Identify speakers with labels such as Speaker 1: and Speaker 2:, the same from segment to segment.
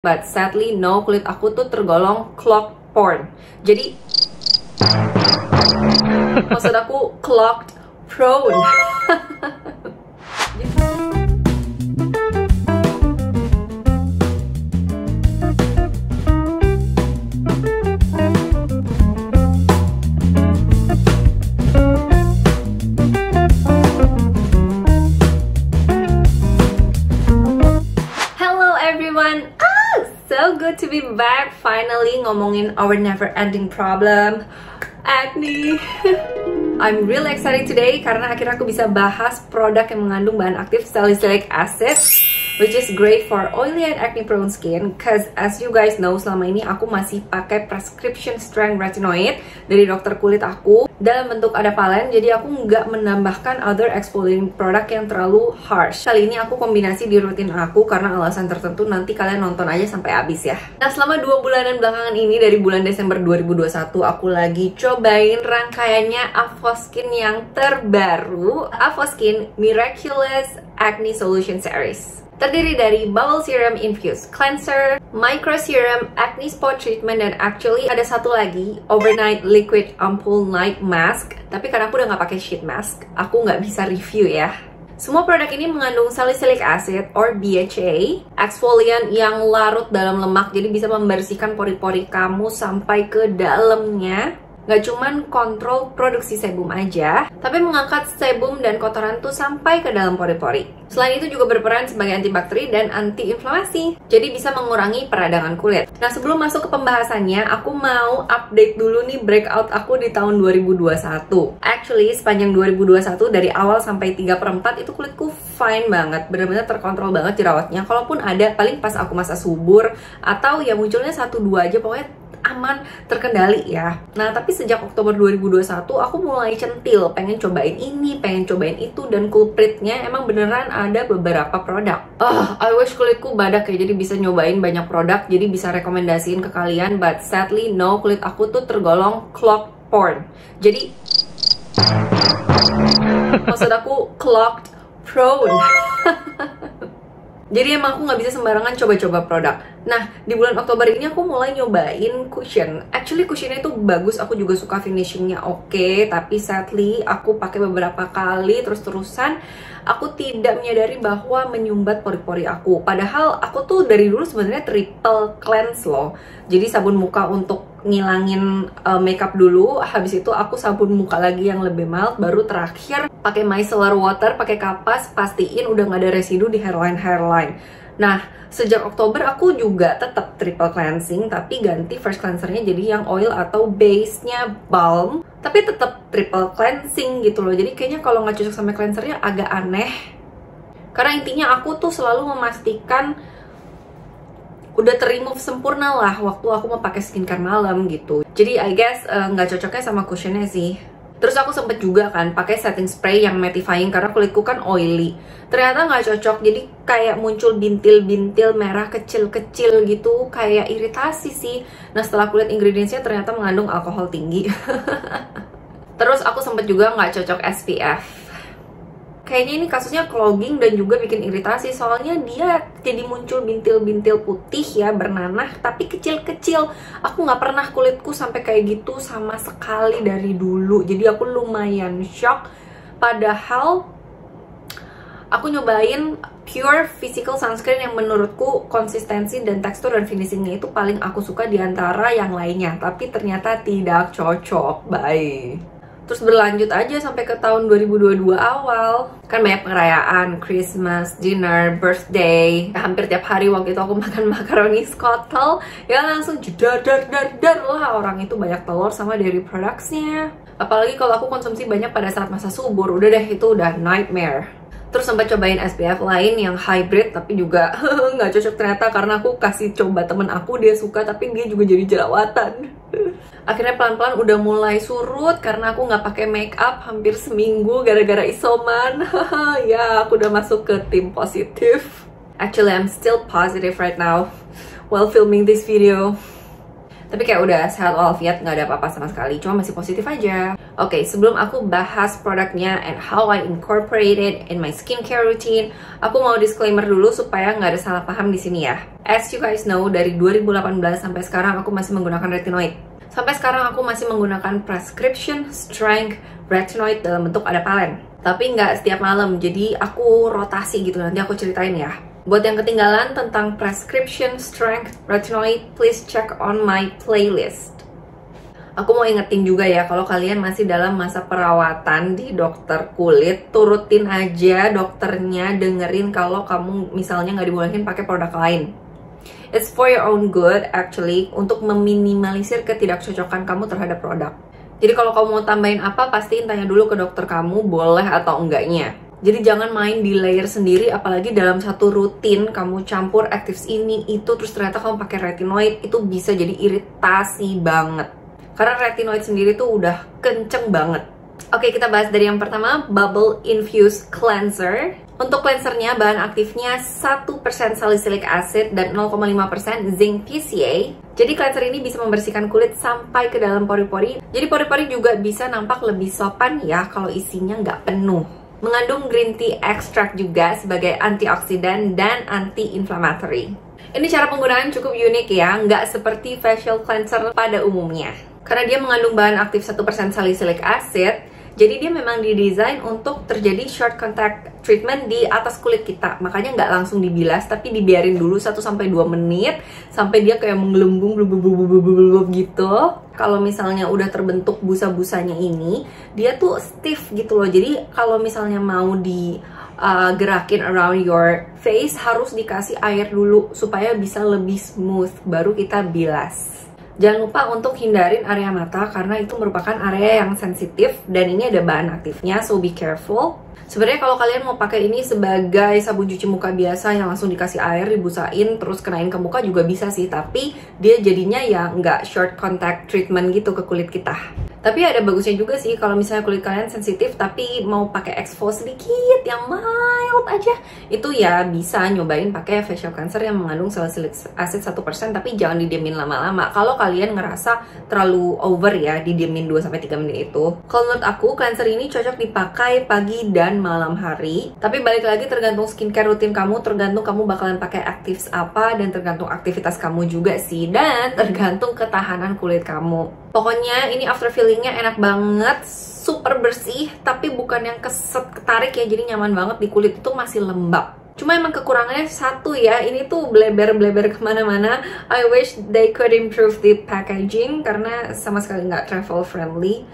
Speaker 1: But sadly no, kulit aku tuh tergolong clogged pore. Jadi maksud aku clogged prone. Hello everyone. So good to be back, finally ngomongin our never ending problem, acne. I'm really excited today karena akhirnya aku bisa bahas produk yang mengandung bahan aktif salicylic acid, which is great for oily and acne prone skin. Cause as you guys know, selama ini aku masih pakai prescription strength retinoid dari dokter kulit aku dalam bentuk adapalen, jadi aku nggak menambahkan other exfoliating produk yang terlalu harsh. Kali ini aku kombinasi di rutin aku karena alasan tertentu, nanti kalian nonton aja sampai habis ya. Nah, selama 2 bulanan belakangan ini, dari bulan Desember 2021, aku lagi cobain rangkaiannya Avoskin yang terbaru, Avoskin Miraculous Acne Solution Series. Terdiri dari Bubble Serum Infused Cleanser, Micro Serum Acne Spot Treatment, dan actually ada satu lagi, Overnight Liquid Ampoule Night Mask. Tapi karena aku udah nggak pakai sheet mask, aku nggak bisa review ya. Semua produk ini mengandung salicylic acid or BHA, exfoliant yang larut dalam lemak, jadi bisa membersihkan pori-pori kamu sampai ke dalamnya. Gak cuman kontrol produksi sebum aja, tapi mengangkat sebum dan kotoran tuh sampai ke dalam pori-pori. Selain itu juga berperan sebagai antibakteri dan anti-inflamasi, jadi bisa mengurangi peradangan kulit. Nah, sebelum masuk ke pembahasannya, aku mau update dulu nih breakout aku di tahun 2021. Actually, sepanjang 2021 dari awal sampai 3/4 itu kulitku fine banget, bener-bener terkontrol banget jerawatnya. Kalaupun ada, paling pas aku masa subur atau ya munculnya 1-2 aja, pokoknya aman, terkendali ya. Nah, tapi sejak Oktober 2021 aku mulai centil, pengen cobain ini, pengen cobain itu, dan culpritnya emang beneran ada beberapa produk. I wish kulitku badak ya, jadi bisa nyobain banyak produk, jadi bisa rekomendasiin ke kalian, but sadly no, kulit aku tuh tergolong clogged pore. Jadi maksud aku clogged prone. Jadi emang aku nggak bisa sembarangan coba-coba produk. Nah, di bulan Oktober ini aku mulai nyobain cushion. Actually cushionnya itu bagus, aku juga suka finishingnya oke. Tapi sadly aku pakai beberapa kali terus-terusan, aku tidak menyadari bahwa menyumbat pori-pori aku. Padahal aku tuh dari dulu sebenarnya triple cleanse loh. Jadi sabun muka untuk ngilangin makeup dulu, habis itu aku sabun muka lagi yang lebih mild, baru terakhir pakai micellar water, pakai kapas, pastiin udah nggak ada residu di hairline. Nah, sejak Oktober aku juga tetap triple cleansing, tapi ganti first cleansernya jadi yang oil atau base-nya balm, tapi tetap triple cleansing gitu loh. Jadi kayaknya kalau nggak cocok sama cleansernya agak aneh, karena intinya aku tuh selalu memastikan udah ter-remove sempurna lah waktu aku mau pakai skincare malam gitu. Jadi I guess nggak cocoknya sama cushionnya sih. Terus aku sempet juga kan pakai setting spray yang mattifying karena kulitku kan oily. Ternyata nggak cocok, jadi kayak muncul bintil-bintil merah kecil-kecil gitu, kayak iritasi sih. Nah, setelah aku lihat ingredientsnya ternyata mengandung alkohol tinggi. Terus aku sempet juga nggak cocok SPF. Kayaknya ini kasusnya clogging dan juga bikin iritasi, soalnya dia jadi muncul bintil-bintil putih ya, bernanah tapi kecil-kecil. Aku nggak pernah kulitku sampai kayak gitu sama sekali dari dulu, jadi aku lumayan shock. Padahal aku nyobain Pure Physical Sunscreen yang menurutku konsistensi dan tekstur dan finishingnya itu paling aku suka di antara yang lainnya, tapi ternyata tidak cocok. Bye. Terus berlanjut aja sampai ke tahun 2022 awal. Kan banyak perayaan, Christmas, dinner, birthday. Hampir tiap hari waktu itu aku makan makaroni skottel, ya langsung jedar lah, orang itu banyak telur sama dairy products-nya. Apalagi kalau aku konsumsi banyak pada saat masa subur, udah deh itu udah nightmare. Terus sempat cobain SPF lain yang hybrid, tapi juga nggak cocok ternyata, karena aku kasih coba temen aku, dia suka tapi dia juga jadi jerawatan. Akhirnya pelan-pelan udah mulai surut karena aku nggak pakai make up hampir seminggu gara-gara isoman. Ya, aku udah masuk ke tim positif. Actually, I'm still positive right now while filming this video. Tapi kayak udah sehat walafiat, nggak ada apa-apa sama sekali, cuma masih positif aja. Oke, sebelum aku bahas produknya and how I incorporate it in my skincare routine, aku mau disclaimer dulu supaya nggak ada salah paham di sini ya. As you guys know, dari 2018 sampai sekarang aku masih menggunakan retinoid. Sampai sekarang aku masih menggunakan prescription strength retinoid dalam bentuk adapalene. Tapi nggak setiap malam, jadi aku rotasi gitu, nanti aku ceritain ya. Buat yang ketinggalan tentang prescription strength retinoid, please check on my playlist. Aku mau ingetin juga ya, kalau kalian masih dalam masa perawatan di dokter kulit, turutin aja dokternya, dengerin kalau kamu misalnya nggak dibolehin pakai produk lain. It's for your own good actually, untuk meminimalisir ketidakcocokan kamu terhadap produk. Jadi kalau kamu mau tambahin apa, pastiin tanya dulu ke dokter kamu boleh atau enggaknya. Jadi jangan main di layer sendiri, apalagi dalam satu rutin kamu campur actives ini itu terus ternyata kamu pakai retinoid, itu bisa jadi iritasi banget. Karena retinoid sendiri tuh udah kenceng banget. Oke, kita bahas dari yang pertama, Bubble Infused Cleanser. Untuk cleansernya bahan aktifnya 1% salicylic acid dan 0,5% zinc PCA. Jadi cleanser ini bisa membersihkan kulit sampai ke dalam pori-pori. Jadi pori-pori juga bisa nampak lebih sopan ya kalau isinya nggak penuh. Mengandung green tea extract juga sebagai antioksidan dan anti-inflammatory. Ini cara penggunaan cukup unik ya, nggak seperti facial cleanser pada umumnya. Karena dia mengandung bahan aktif 1% salicylic acid, jadi dia memang didesain untuk terjadi short contact treatment di atas kulit kita. Makanya nggak langsung dibilas, tapi dibiarin dulu 1-2 menit sampai dia kayak menggelembung gitu. Kalau misalnya udah terbentuk busa-busanya ini, dia tuh stiff gitu loh. Jadi kalau misalnya mau gerakin around your face, harus dikasih air dulu supaya bisa lebih smooth, baru kita bilas. Jangan lupa untuk hindarin area mata karena itu merupakan area yang sensitif dan ini ada bahan aktifnya, so be careful. Sebenarnya kalau kalian mau pakai ini sebagai sabun cuci muka biasa yang langsung dikasih air, dibusain, terus kenain ke muka juga bisa sih, tapi dia jadinya ya nggak short contact treatment gitu ke kulit kita. Tapi ada bagusnya juga sih kalau misalnya kulit kalian sensitif tapi mau pakai expose sedikit yang mild aja, itu ya bisa nyobain pakai facial cleanser yang mengandung salicylic acid 1%, tapi jangan didiemin lama-lama. Kalau kalian ngerasa terlalu over ya, didiemin 2-3 menit itu. Kalau menurut aku cleanser ini cocok dipakai pagi dan malam hari. Tapi balik lagi tergantung skincare rutin kamu, tergantung kamu bakalan pakai actives apa, dan tergantung aktivitas kamu juga sih, dan tergantung ketahanan kulit kamu. Pokoknya ini after feelingnya enak banget, super bersih, tapi bukan yang ketarik ya, jadi nyaman banget di kulit, itu masih lembab. Cuma emang kekurangannya satu ya, ini tuh bleber-bleber kemana-mana. I wish they could improve the packaging, karena sama sekali nggak travel friendly.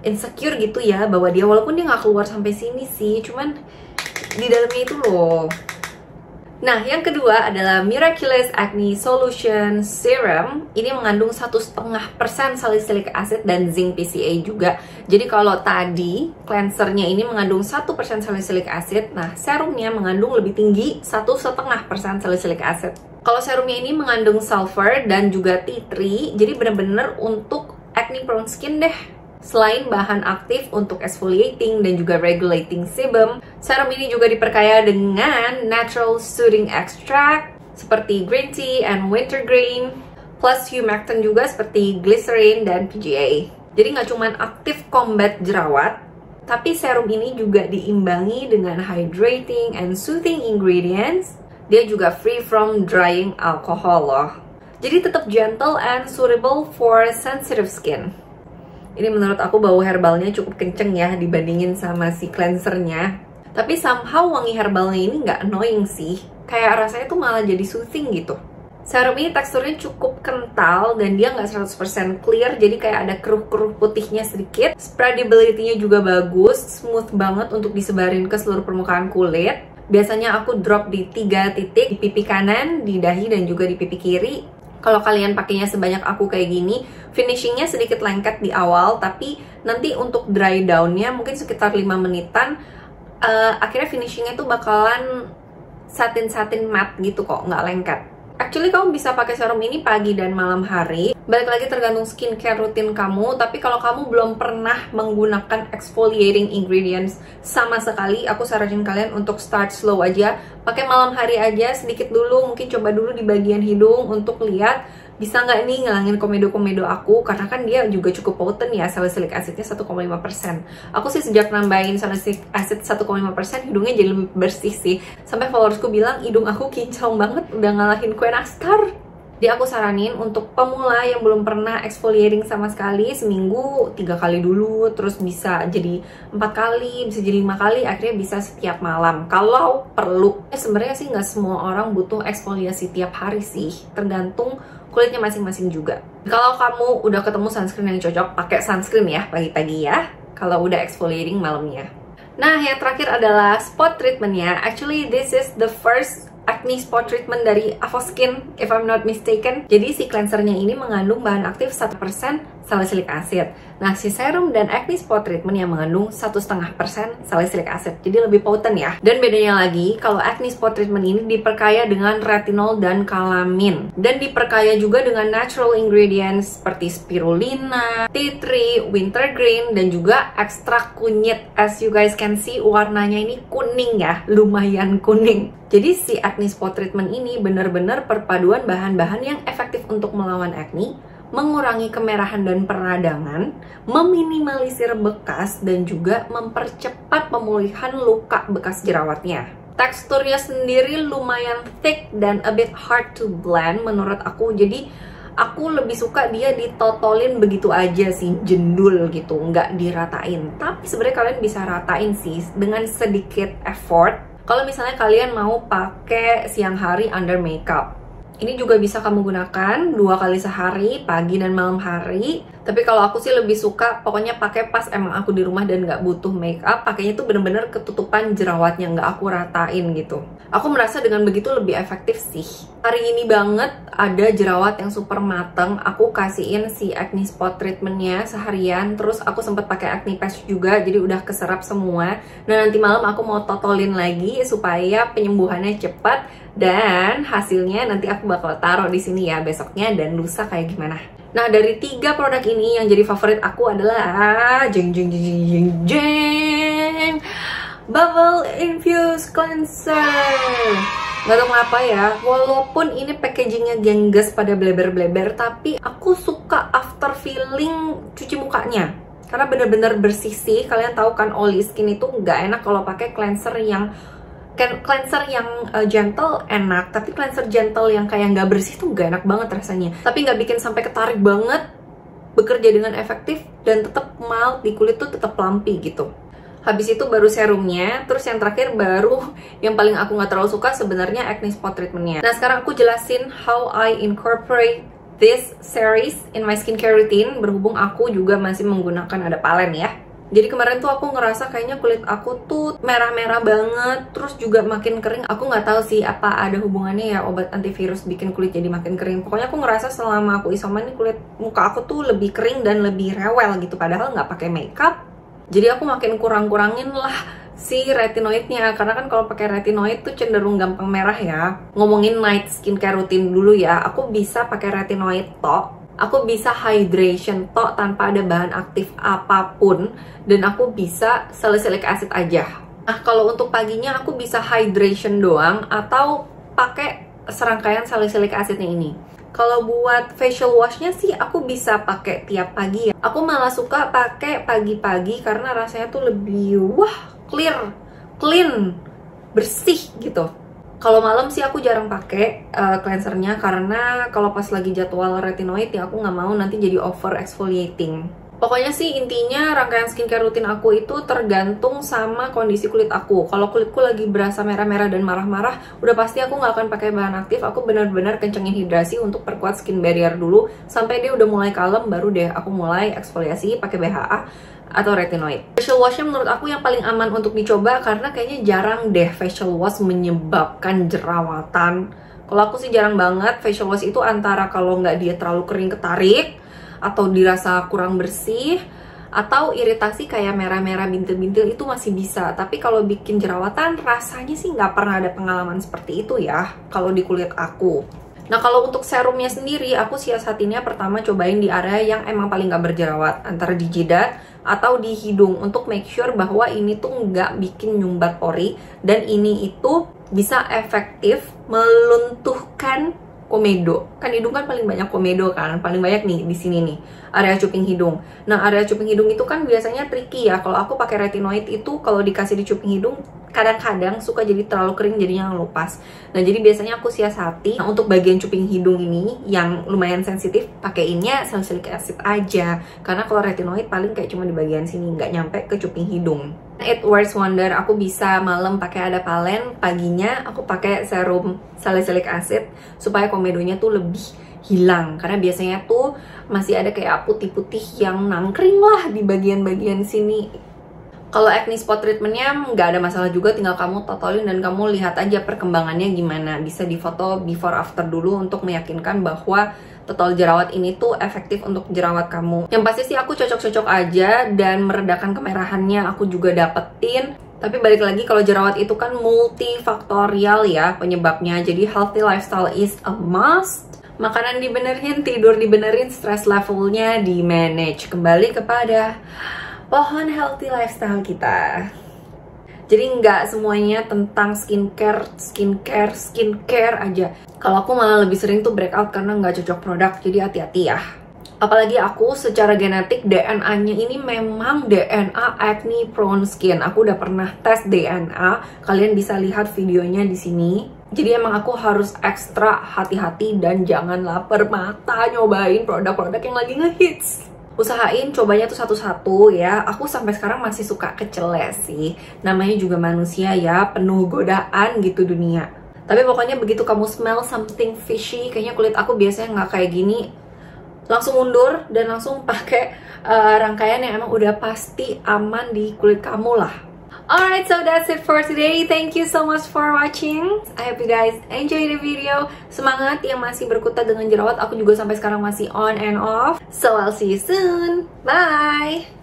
Speaker 1: Insecure gitu ya, bahwa dia walaupun dia nggak keluar sampai sini sih, cuman di dalamnya itu loh. Nah, yang kedua adalah Miraculous Acne Solution Serum. Ini mengandung 1,5% salicylic acid dan zinc PCA juga. Jadi kalau tadi cleansernya ini mengandung 1% salicylic acid, nah serumnya mengandung lebih tinggi 1,5% salicylic acid. Kalau serumnya ini mengandung sulfur dan juga tea tree, jadi bener-bener untuk acne prone skin deh. Selain bahan aktif untuk exfoliating dan juga regulating sebum, serum ini juga diperkaya dengan natural soothing extract seperti green tea and wintergreen, plus humectant juga seperti glycerin dan PGA. Jadi nggak cuma aktif combat jerawat, tapi serum ini juga diimbangi dengan hydrating and soothing ingredients. Dia juga free from drying alcohol loh. Jadi tetap gentle and suitable for sensitive skin. Ini menurut aku bau herbalnya cukup kenceng ya dibandingin sama si cleansernya. Tapi somehow wangi herbalnya ini nggak annoying sih. Kayak rasanya tuh malah jadi soothing gitu. Serum ini teksturnya cukup kental dan dia nggak 100% clear, jadi kayak ada keruh-keruh putihnya sedikit. Spreadability-nya juga bagus, smooth banget untuk disebarin ke seluruh permukaan kulit. Biasanya aku drop di 3 titik, di pipi kanan, di dahi, dan juga di pipi kiri. Kalau kalian pakainya sebanyak aku kayak gini, finishingnya sedikit lengket di awal, tapi nanti untuk dry down-nya mungkin sekitar 5 menitan, akhirnya finishingnya tuh bakalan satin-satin matte gitu kok, nggak lengket. Actually kamu bisa pakai serum ini pagi dan malam hari. Balik lagi tergantung skincare rutin kamu, tapi kalau kamu belum pernah menggunakan exfoliating ingredients sama sekali, aku saranin kalian untuk start slow aja. Pakai malam hari aja, sedikit dulu, mungkin coba dulu di bagian hidung untuk lihat bisa nggak nih ngilangin komedo-komedo aku, karena kan dia juga cukup potent ya, salicylic acidnya 1,5%. Aku sih sejak nambahin salicylic acid 1,5%, hidungnya jadi lebih bersih sih. Sampai followersku bilang hidung aku kinclong banget, udah ngalahin kue nastar. Jadi aku saranin untuk pemula yang belum pernah exfoliating sama sekali, seminggu 3 kali dulu, terus bisa jadi 4 kali, bisa jadi 5 kali, akhirnya bisa setiap malam kalau perlu. Sebenarnya sih nggak semua orang butuh eksfoliasi tiap hari sih, tergantung kulitnya masing-masing juga. Kalau kamu udah ketemu sunscreen yang cocok, pakai sunscreen ya pagi-pagi ya, kalau udah exfoliating malamnya. Nah, yang terakhir adalah spot treatmentnya. Actually, this is the first acne spot treatment dari Avoskin, if I'm not mistaken. Jadi si cleansernya ini mengandung bahan aktif 1% salicylic acid. Nah, si serum dan acne spot treatment yang mengandung 1,5% salicylic acid. Jadi lebih potent ya. Dan bedanya lagi, kalau acne spot treatment ini diperkaya dengan retinol dan kalamin. Dan diperkaya juga dengan natural ingredients seperti spirulina, tea tree, wintergreen, dan juga ekstrak kunyit. As you guys can see, warnanya ini kuning ya, lumayan kuning. Jadi si acne spot treatment ini benar-benar perpaduan bahan-bahan yang efektif untuk melawan acne, mengurangi kemerahan dan peradangan, meminimalisir bekas, dan juga mempercepat pemulihan luka bekas jerawatnya. Teksturnya sendiri lumayan thick dan a bit hard to blend menurut aku, jadi aku lebih suka dia ditotolin begitu aja sih, jendul gitu, nggak diratain. Tapi sebenarnya kalian bisa ratain sih dengan sedikit effort. Kalau misalnya kalian mau pakai siang hari under makeup, ini juga bisa kamu gunakan 2 kali sehari, pagi dan malam hari. Tapi kalau aku sih lebih suka pokoknya pakai pas emang aku di rumah dan nggak butuh makeup, pakainya tuh bener-bener ketutupan jerawatnya, nggak aku ratain gitu. Aku merasa dengan begitu lebih efektif sih. Hari ini banget ada jerawat yang super mateng, aku kasihin si acne spot treatmentnya seharian, terus aku sempat pakai acne patch juga, jadi udah keserap semua. Nah, nanti malam aku mau totolin lagi supaya penyembuhannya cepat, dan hasilnya nanti aku bakal taruh di sini ya besoknya dan lusa kayak gimana. Nah, dari 3 produk ini yang jadi favorit aku adalah jeng jeng jeng jeng jeng Bubble Infused Cleanser. Gak tau kenapa ya, walaupun ini packagingnya gengges pada bleber-bleber, tapi aku suka after feeling cuci mukanya karena bener-bener bersih sih. Kalian tahu kan oily skin itu nggak enak kalau pakai cleanser yang gentle enak, tapi cleanser gentle yang kayak nggak bersih tuh nggak enak banget rasanya. Tapi nggak bikin sampai ketarik banget, bekerja dengan efektif dan tetap mild di kulit tuh, tetap plumpy gitu. Habis itu baru serumnya, terus yang terakhir baru yang paling aku nggak terlalu suka sebenarnya acne spot treatmentnya. Nah, sekarang aku jelasin how I incorporate this series in my skincare routine, berhubung aku juga masih menggunakan ada Palen ya. Jadi kemarin tuh aku ngerasa kayaknya kulit aku tuh merah-merah banget, terus juga makin kering. Aku nggak tahu sih apa ada hubungannya ya obat antivirus bikin kulit jadi makin kering. Pokoknya aku ngerasa selama aku isoman nih kulit muka aku tuh lebih kering dan lebih rewel gitu, padahal nggak pakai makeup. Jadi aku makin kurang-kurangin lah si retinoidnya, karena kan kalau pakai retinoid tuh cenderung gampang merah ya. Ngomongin night skincare rutin dulu ya, aku bisa pakai retinoid tok. Aku bisa hydration tok tanpa ada bahan aktif apapun, dan aku bisa salicylic acid aja. Nah, kalau untuk paginya aku bisa hydration doang atau pakai serangkaian salicylic acidnya ini. Kalau buat facial washnya sih aku bisa pakai tiap pagi ya. Aku malah suka pakai pagi-pagi karena rasanya tuh lebih clear, clean, bersih gitu. Kalau malam sih aku jarang pakai cleansernya, karena kalau pas lagi jadwal retinoid ya aku nggak mau nanti jadi over exfoliating. Pokoknya sih intinya rangkaian skincare rutin aku itu tergantung sama kondisi kulit aku. Kalau kulitku lagi berasa merah-merah dan marah-marah, udah pasti aku nggak akan pakai bahan aktif. Aku benar-benar kencengin hidrasi untuk perkuat skin barrier dulu sampai dia udah mulai kalem, baru deh aku mulai eksfoliasi pakai BHA atau retinoid. Facial washnya menurut aku yang paling aman untuk dicoba, karena kayaknya jarang deh facial wash menyebabkan jerawatan. Kalau aku sih jarang banget. Facial wash itu antara kalau nggak dia terlalu kering ketarik, atau dirasa kurang bersih, atau iritasi kayak merah-merah bintil-bintil, itu masih bisa. Tapi kalau bikin jerawatan rasanya sih nggak pernah ada pengalaman seperti itu ya kalau di kulit aku. Nah, kalau untuk serumnya sendiri, aku siasatinnya pertama cobain di area yang emang paling gak berjerawat, antara di jidat atau di hidung, untuk make sure bahwa ini tuh nggak bikin nyumbat pori, dan ini itu bisa efektif meluntuhkan komedo. Kan hidung kan paling banyak komedo kan, paling banyak nih di sini nih, area cuping hidung. Nah, area cuping hidung itu kan biasanya tricky ya. Kalau aku pakai retinoid itu kalau dikasih di cuping hidung kadang-kadang suka jadi terlalu kering, jadinya ngelupas. Nah, jadi biasanya aku siasati. Nah, untuk bagian cuping hidung ini yang lumayan sensitif, pakeinnya salicylic acid aja. Karena kalau retinoid paling kayak cuma di bagian sini, nggak nyampe ke cuping hidung. It works wonder. Aku bisa malam pakai Adapalene, paginya aku pakai serum salicylic acid supaya komedonya tuh lebih hilang. Karena biasanya tuh masih ada kayak putih-putih yang nangkring lah di bagian-bagian sini. Kalau acne spot treatmentnya nggak ada masalah juga, tinggal kamu totolin dan kamu lihat aja perkembangannya gimana. Bisa difoto before after dulu untuk meyakinkan bahwa total jerawat ini tuh efektif untuk jerawat kamu. Yang pasti sih aku cocok-cocok aja, dan meredakan kemerahannya aku juga dapetin. Tapi balik lagi, kalau jerawat itu kan multifaktorial ya penyebabnya, jadi healthy lifestyle is a must. Makanan dibenerin, tidur dibenerin, stress levelnya di manage. Kembali kepada pohon healthy lifestyle kita. Jadi nggak semuanya tentang skincare aja. Kalau aku malah lebih sering tuh breakout karena nggak cocok produk, jadi hati-hati ya. Apalagi aku secara genetik DNA-nya ini memang DNA acne prone skin. Aku udah pernah tes DNA, kalian bisa lihat videonya di sini. Jadi emang aku harus ekstra hati-hati dan jangan lapar mata nyobain produk-produk yang lagi ngehits. Usahain cobanya tuh satu-satu ya. Aku sampai sekarang masih suka keceles sih. Namanya juga manusia ya, penuh godaan gitu dunia. Tapi pokoknya begitu kamu smell something fishy, kayaknya kulit aku biasanya nggak kayak gini, langsung mundur dan langsung pakai rangkaian yang emang udah pasti aman di kulit kamu lah. Alright, so that's it for today. Thank you so much for watching. I hope you guys enjoy the video. Semangat yang masih berkutat dengan jerawat. Aku juga sampai sekarang masih on and off. So I'll see you soon. Bye!